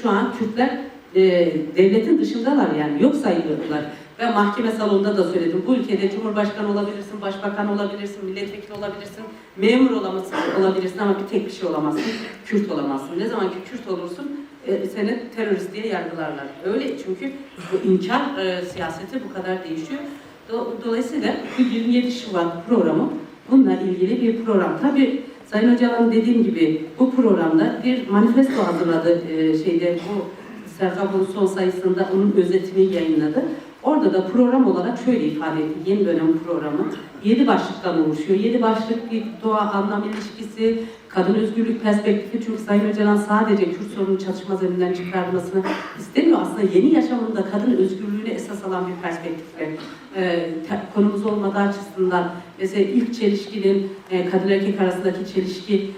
şu an Kürtler devletin dışındalar, yani yok sayılıyorlar. Ben mahkeme salonunda da söyledim. Bu ülkede Cumhurbaşkanı olabilirsin, Başbakan olabilirsin, milletvekili olabilirsin, memur olabilirsin ama bir tek bir şey olamazsın. Kürt olamazsın. Ne zaman ki Kürt olursun seni terörist diye yargılarlar. Öyle, çünkü bu inkar siyaseti bu kadar değişiyor. Dolayısıyla bu 27 Şubat programı bununla ilgili bir program. Tabii Sayın Öcalan'ın dediğim gibi bu programda bir manifesto hazırladı. Bu Sertab'ın son sayısında onun özetini yayınladı. Orada da program olarak şöyle ifade etti. Yeni dönem programı 7 başlıktan oluşuyor. 7 başlık: bir doğa anlam ilişkisi, kadın özgürlük perspektifi. Çünkü Sayın Öcalan sadece Kürt sorunun çatışma zemininden çıkarılmasını istemiyor. Aslında yeni yaşamında kadın özgürlüğünü esas alan bir perspektifle konumuz olmadığı açısından mesela ilk çelişkinin kadın erkek arasındaki çelişki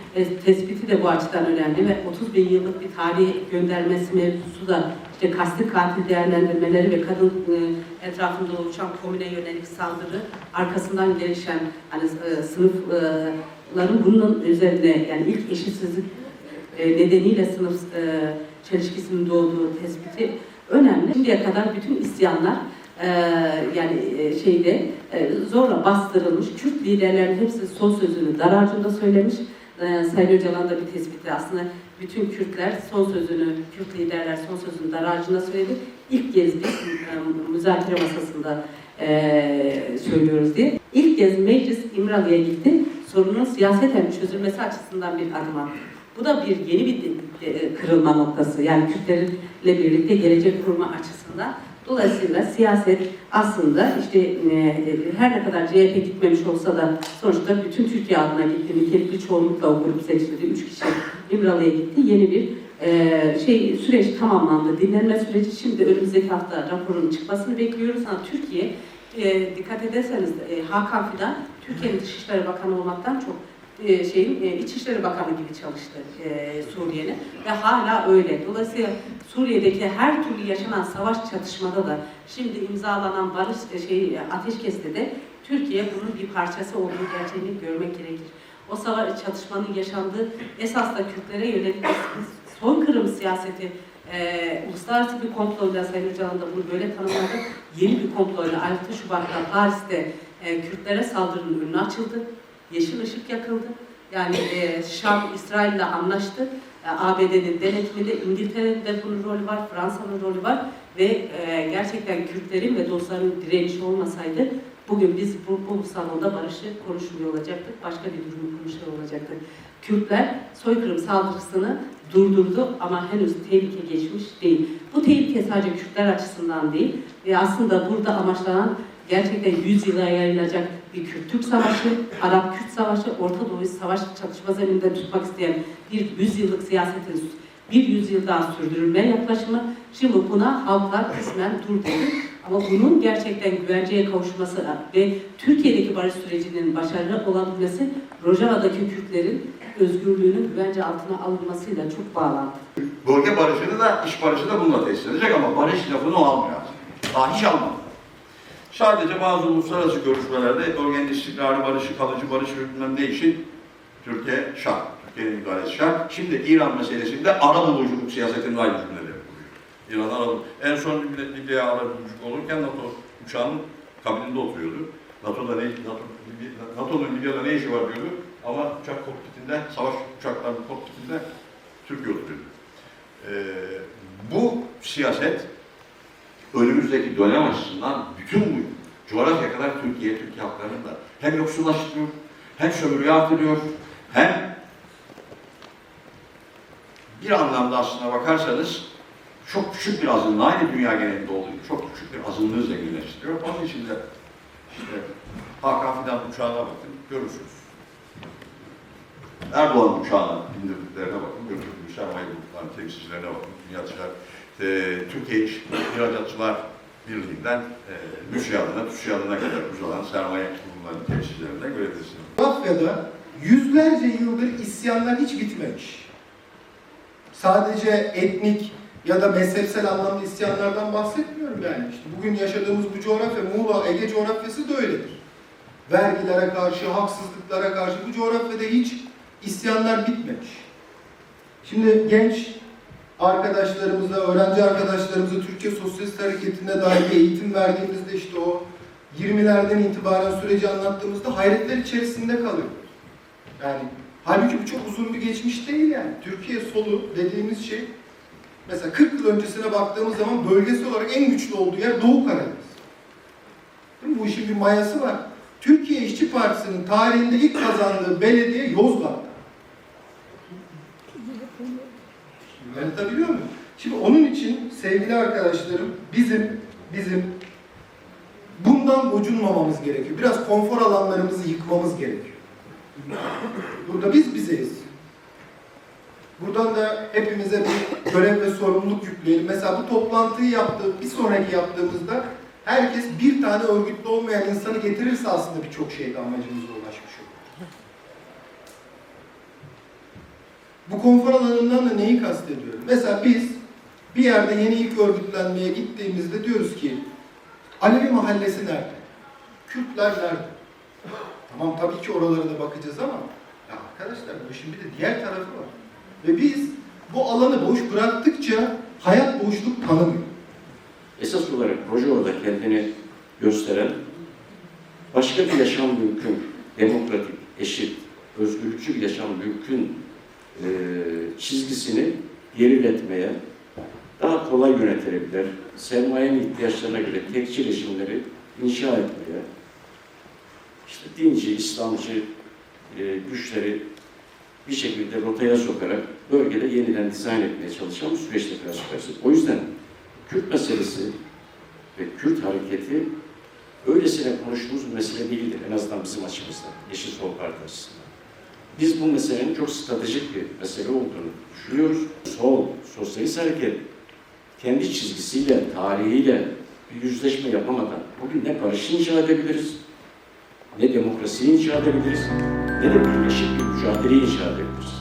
tespiti de bu açıdan önemli ve 30 bin yıllık bir tarih göndermesi mevzusu da işte kasti katil değerlendirmeleri ve kadın etrafında oluşan komüne yönelik saldırı, arkasından gelişen hani sınıfların bunun üzerine, yani ilk eşitsizlik nedeniyle sınıf çelişkisinin doğduğu tespiti önemli. Şimdiye kadar bütün isyanlar zorla bastırılmış. Kürt liderlerin hepsi son sözünü dar ağacında söylemiş. Sayın Öcalan da bir tespiti, aslında bütün Kürtler son sözünü, Kürt liderler son sözünü dar ağacında söyledi. İlk kez biz müzakere masasında söylüyoruz diye. İlk kez meclis İmralı'ya gitti. Sorunun siyaseten çözülmesi açısından bir adım attı. Bu da yeni bir kırılma noktası. Yani Kürtlerle birlikte gelecek kurma açısından. Dolayısıyla siyaset aslında işte her ne kadar CHP gitmemiş olsa da sonuçta bütün Türkiye adına gitti. Nitelikli çoğunlukla o grup seçildi. 3 kişi İmralı'ya gitti. Yeni bir süreç tamamlandı. Dinlenme süreci, şimdi önümüzdeki hafta raporun çıkmasını bekliyoruz. Ama Türkiye, dikkat ederseniz Hakan Fidan Türkiye'nin Dışişleri Bakanı olmaktan çok İçişleri Bakanı gibi çalıştı Suriye'nin ve hala öyle. Dolayısıyla Suriye'deki her türlü yaşanan savaş çatışmada da şimdi imzalanan barış ateşkeste de Türkiye bunun bir parçası olduğu gerçeğini görmek gerekir. O savaş çatışmanın yaşandığı esas da Kürtlere yönelik soykırım siyaseti uluslararası bir komployla, Sayın Öcalan da bunu böyle tanımladı. Yeni bir komployla 6 Şubat'ta Paris'te Kürtlere saldırının önüne açıldı. Yeşil ışık yakıldı. Yani Şam İsrail'le anlaştı. ABD'nin denetiminde, İngiltere'nin de bunun rolü var, Fransa'nın rolü var ve gerçekten Kürtlerin ve dostların direnişi olmasaydı bugün biz bu salonda barışı konuşmuyor olacaktık, başka bir durumu konuşuyor olacaktık. Kürtler soykırım saldırısını durdurdu ama henüz tehlike geçmiş değil. Bu tehlike sadece Kürtler açısından değil ve aslında burada amaçlanan gerçekten 100 yıla yayılacak bir Kürt-Türk Savaşı, Arap-Kürt Savaşı, Orta Doğu'yu savaş çatışma zemininden tutmak isteyen bir 100 yıllık siyasetin bir 100 yıl daha sürdürülmeye yaklaşımı. Şimdi buna halklar kısmen dur dedi. Ama bunun gerçekten güvenceye kavuşması ve Türkiye'deki barış sürecinin başarılı olabilmesi Rojava'daki Kürtlerin özgürlüğünün güvence altına alınmasıyla çok bağlantılı. Bölge barışını da, iş barışı da bununla tesis edecek ama barış lafını o almıyor. Daha hiç almadı. Sadece bazı uluslararası görüşmelerde bölgenin istikrarı, barışı, kalıcı barış bilmem ne için Türkiye şart. Türkiye'nin müdahalesi şart. Şimdi İran meselesinde ara buluculuk siyasetinin aynı cümleleri kuruyor. İran ara buluculuk. En son Libya'ya ara buluculuk olurken NATO uçağının kabininde oturuyordu. NATO'nun Libya'da ne işi var diyordu. Ama uçak kokpitinde, savaş uçaklarının kokpitinde Türkiye oturuyordu. Bu siyaset önümüzdeki dönem açısından bütün bu coğrafya kadar Türkiye halklarını da hem yoksullaştırıyor, hem sömürüye artırıyor, hem bir anlamda aslına bakarsanız çok küçük bir azınlığı, aynı dünya genelinde olduğu gibi çok küçük bir azınlığı zenginleştiriyor. Onun için de işte Hakan Fidan uçağına bakın, görürsünüz. Erdoğan uçağına indirdiklerine bakın, götürdüğü sermaye gruplarının temsilcilerine bakın, dünya ticaret, Türkiye İhracatçılar Birliği'nden TÜSİAD'ına kadar uzanan sermaye kurumlarının temsilcilerine görebilirsiniz. Coğrafyada yüzlerce yıldır isyanlar hiç bitmemiş. Sadece etnik ya da mezhepsel anlamda isyanlardan bahsetmiyorum yani. İşte bugün yaşadığımız bu coğrafya, Muğla, Ege coğrafyası da öyledir. Vergilere karşı, haksızlıklara karşı bu coğrafyada hiç isyanlar bitmemiş. Şimdi genç arkadaşlarımıza, öğrenci arkadaşlarımıza Türkiye Sosyalist Hareketi'ne dair bir eğitim verdiğimizde işte o 20'lerden itibaren süreci anlattığımızda hayretler içerisinde kalıyor. Yani halbuki bu çok uzun bir geçmiş değil yani. Türkiye solu dediğimiz şey mesela 40 yıl öncesine baktığımız zaman bölgesel olarak en güçlü olduğu yer Doğu Karadeniz. Değil mi? Bu işin bir mayası var. Türkiye İşçi Partisi'nin tarihinde ilk kazandığı belediye Yozgat'ta. Anlatabiliyor muyum? Şimdi onun için sevgili arkadaşlarım bizim bundan gocunmamamız gerekiyor. Biraz konfor alanlarımızı yıkmamız gerekiyor. Burada biz bizeyiz. Buradan da hepimize bir görev ve sorumluluk yükleyelim. Mesela bu toplantıyı bir sonraki yaptığımızda herkes bir tane örgütlü olmayan insanı getirirse aslında birçok şeyde amacımıza ulaşmış olur. Bu konfor alanından da neyi kastediyorum? Mesela biz bir yerde yeni ilk örgütlenmeye gittiğimizde diyoruz ki Alevi mahallesi nerede? Kürtler nerede? Tamam tabii ki oralara da bakacağız ama ya arkadaşlar bu işin bir de diğer tarafı var. Ve biz bu alanı boş bıraktıkça hayat boşluk tanımıyor. Esas olarak proje orada kendini gösteren başka bir yaşam mümkün, demokratik, eşit, özgürlükçü bir yaşam mümkün çizgisini geriletmeye, daha kolay yönetilebilir, sermayenin ihtiyaçlarına göre tekçi rejimleri inşa etmeye, işte dinci, İslamcı güçleri bir şekilde rotaya sokarak bölgede yeniden dizayn etmeye çalışan bir süreçte karşı karşıyayız. O yüzden Kürt meselesi ve Kürt hareketi öylesine konuştuğumuz bir mesele değildir. En azından bizim açımızdan, Yeşil Sol Parti açısından. Biz bu meselenin çok stratejik bir mesele olduğunu düşünüyoruz. Sol, sosyalist hareket kendi çizgisiyle, tarihiyle bir yüzleşme yapamadan bugün ne barışı inşa edebiliriz, ne demokrasiyi inşa edebiliriz, ne de birleşik bir mücadeleyi inşa edebiliriz.